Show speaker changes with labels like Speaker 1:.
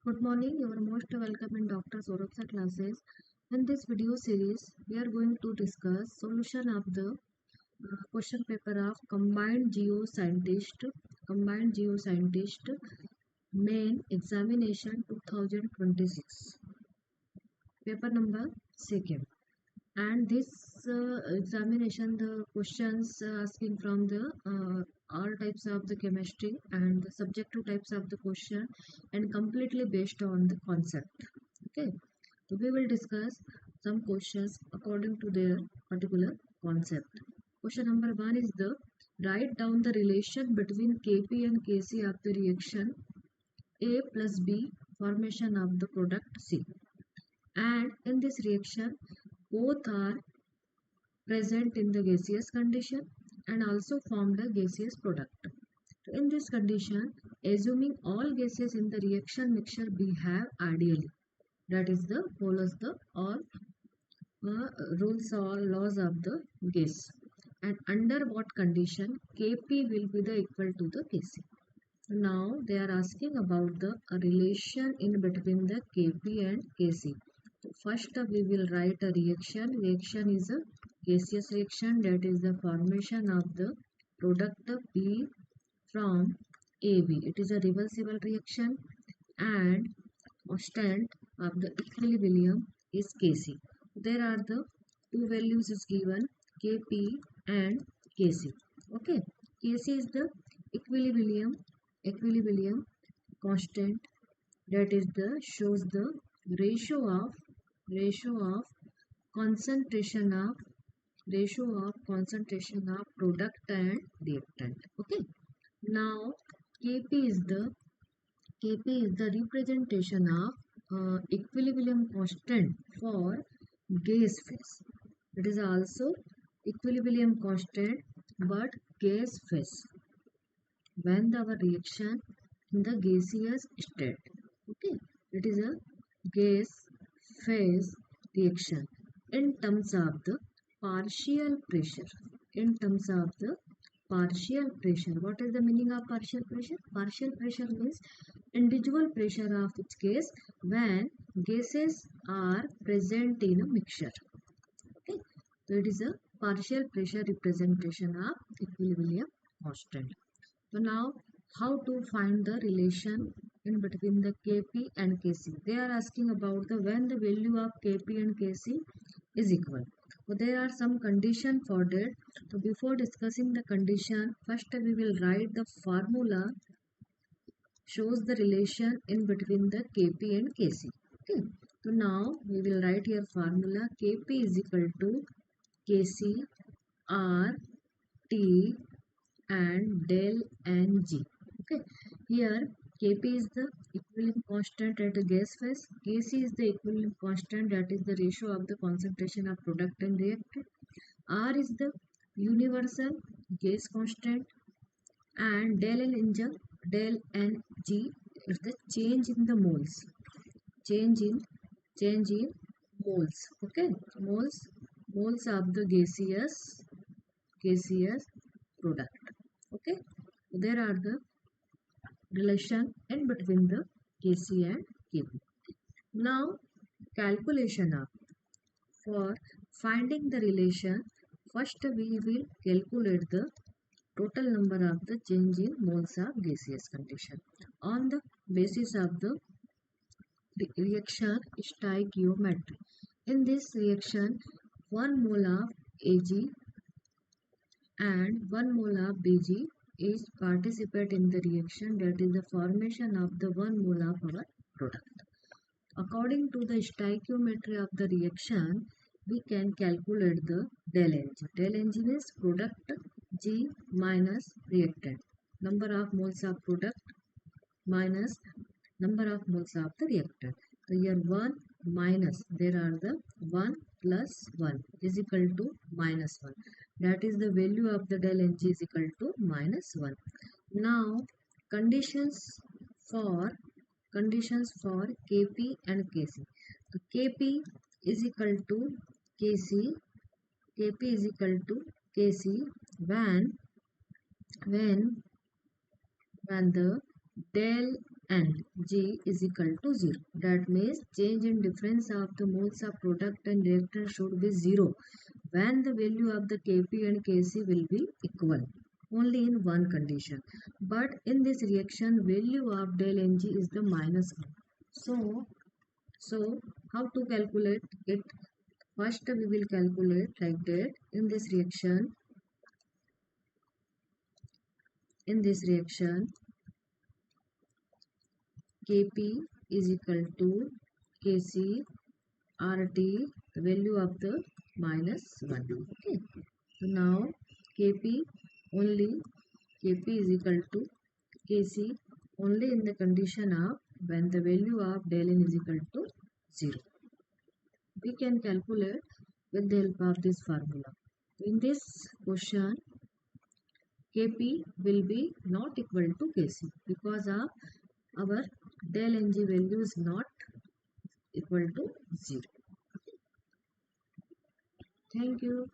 Speaker 1: Good morning, you are most welcome in Dr. Saurabh's classes. In this video series, we are going to discuss solution of the question paper of Combined Geo-Scientist Main Examination 2026, paper number 2nd. And this examination, the questions asking from the all types of the chemistry and the subjective types of the question and completely based on the concept. Okay, so we will discuss some questions according to their particular concept. Question number 1 is the write down the relation between Kp and Kc of the reaction A plus B formation of the product C. And in this reaction, both are present in the gaseous condition and also form the gaseous product. So in this condition, assuming all gases in the reaction mixture behave ideally, that is the follows the all rules or laws of the gas, and under what condition Kp will be the equal to the Kc. Now they are asking about the relation in between the Kp and Kc. So first we will write a reaction. Reaction is a gaseous reaction, that is the formation of the product B from AB. It is a reversible reaction and constant of the equilibrium is Kc. There are the two values is given, Kp and Kc. Okay, Kc is the equilibrium constant, that is the shows the ratio of concentration of product and reactant. Okay, now Kp is the representation of equilibrium constant for gas phase. It is also equilibrium constant but gas phase when our reaction in the gaseous state. Okay, it is a gas phase reaction in terms of the partial pressure. In terms of the partial pressure, what is the meaning of partial pressure? Partial pressure means individual pressure of its gas when gases are present in a mixture. Okay, so it is a partial pressure representation of equilibrium constant. So now how to find the relation in between the Kp and Kc. They are asking about the when the value of Kp and Kc is equal. So there are some condition for that. So before discussing the condition, first we will write the formula shows the relation in between the Kp and Kc. Okay. So now we will write here formula Kp is equal to Kc R T and del N G. Okay, here Kp is the equilibrium constant at a gas phase, Kc is the equilibrium constant, that is the ratio of the concentration of product and reactant, R is the universal gas constant, and del Ng is the change in the moles, change in moles. Okay, moles of the gaseous product. Okay, there are the relation in between the Kc and Kp. Now calculation of, for finding the relation, first we will calculate the total number of the change in moles of gaseous condition on the basis of the reaction stoichiometry. In this reaction, 1 mole of Ag and 1 mole of Bg is participate in the reaction, that is the formation of the 1 mole of our product. According to the stoichiometry of the reaction, we can calculate the del Ng. Del Ng is product G minus reactant. Number of moles of product minus number of moles of the reactant. So here 1 minus, there are the 1 plus 1 is equal to minus 1. That is the value of the del Ng is equal to minus 1. Now conditions for Kp and Kc. So Kp is equal to Kc when the del and G is equal to 0. That means change in difference of the moles of product and reactant should be 0 when the value of the Kp and Kc will be equal. Only in one condition. But in this reaction, value of del Ng is the minus 1. So how to calculate it? First we will calculate like that. In this reaction, Kp is equal to Kc RT, the value of the minus 1. Okay. So now Kp is equal to Kc only in the condition of when the value of del N is equal to 0. We can calculate with the help of this formula. In this question, Kp will be not equal to Kc because of our del Ng value is not equal to 0. Thank you.